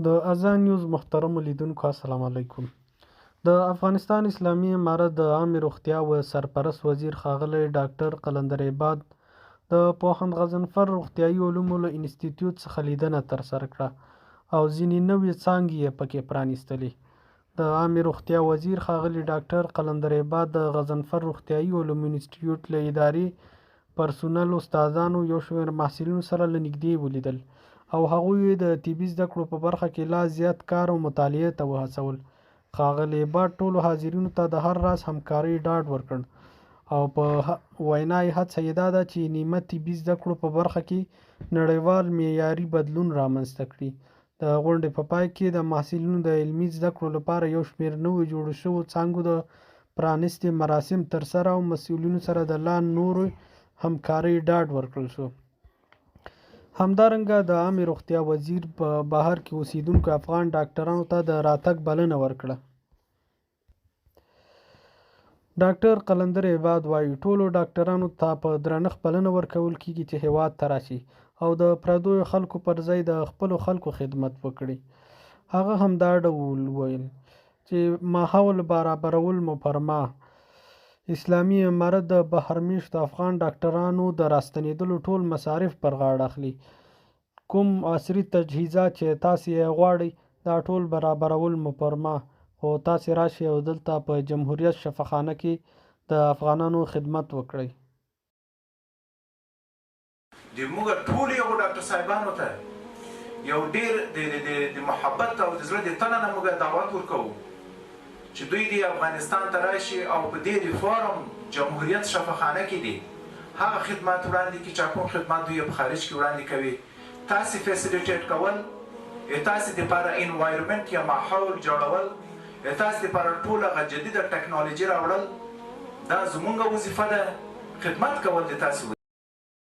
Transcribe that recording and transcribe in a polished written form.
د اذان نیوز محترمو لیدونکو السلام علیکم. د افغانستان اسلامي امارت د عامې روغتیا و سرپرست وزیر ښاغلی ډاکټر قلندر عباد د پوهاند غضنفر روغتیایي علومو له انسټیټیوټ څخه لیدنه ترسره کړه او ځینې نوې څانګې یې پکې پرانیستلې. د عامې روغتیا وزیر ښاغلی ډاکټر قلندر عباد د غضنفر روغتیایي علومو انسټیټیوټ له ادارې پرسونل، استادانو، یو شمېر محصلینو سره له نږدې ولیدل او هغوی د طبي زده کړو په برخه کې لا زیات کار او مطالعې ته وهڅول. ښاغلی عباد ټولو حاضرینو ته د هر راز همکارۍ ډاډ ورکړ او په وینا یې هڅه یې دا ده چې نیمه طبي زده کړو په برخه کې نړیوال معیاري بدلون رامنځته کړي. د غونډې په پای کې د محصلینو د علمي زده کړو لپاره یو شمېر نویو جوړو شویو څانګو د پرانیستې مراسم ترسره او مسؤلینو سره د لا نورې همکارۍ ډاډ ورکړل شو. همدارنګه د عامې روغتیا وزیر په بهر کې اوسېدونکو افغان ډاکټرانو ته د راتګ بلنه ورکړه. ډاکټر قلندر عباد وایي ټولو ډاکټرانو ته په درنښت بلنه ورکول کېږي چې هېواد ته راشي او د پردیو خلکو پر ځای د خپلو خلکو خدمت وکړي. هغه هم دا ډول وویل چې ماحول برابرول مو پر ما اسلامي امارت د بهرمېشتو افغان ډاکټرانو د راستنېدلو ټول مصارف پر غاړه اخلي. کوم عصري تجهیزات چې تاسې یې غواړئ دا ټول برابرول مو پر ما، خو تاسې راشئ او دلته په جمهوریت شفاخانه کې د افغانانو خدمت وکړئ. د موږ ټول یو ډاکټر صاحبانو ته یو ډېر د محبت او د زړه د تنه نه موږ دعوت ورکوو چې دوی د افغانستان ته راشي او په دې ریفارم جمهوریت شفاخانه کې دي هغه خدمات وړاندې کړي چې کوم خدمات دوی په خارج کې وړاندې کوي. تاسې فیسیلیټیټ کول، تاسې دپاره انوایرمنټ یا ماحول جوړول، تاسې دپاره ټول هغه جدیده ټکنالوژي راوړل، دا زموږ وظیفه ده. خدمت کول د تاسې